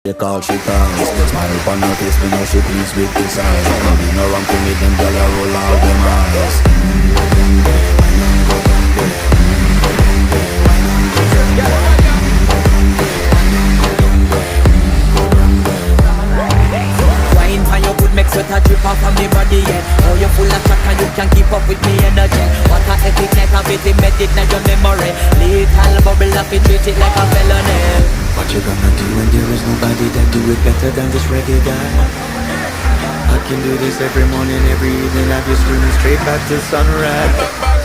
They call she calls. Smile upon her face, me know she pleased with this eyes. No be no wrong thing with them, girl, I roll out them eyes. Wine for your good, make sweat a drip off from the body, yeah. Oh, you're full of chat and you can keep up with me energy. What a epic night of it, make it now your memory. Little bubble up, it treat it like a felony. What you gonna do when there is nobody that do it better than this reggae guy? I can do this every morning, every evening, have you screaming straight back to sunrise.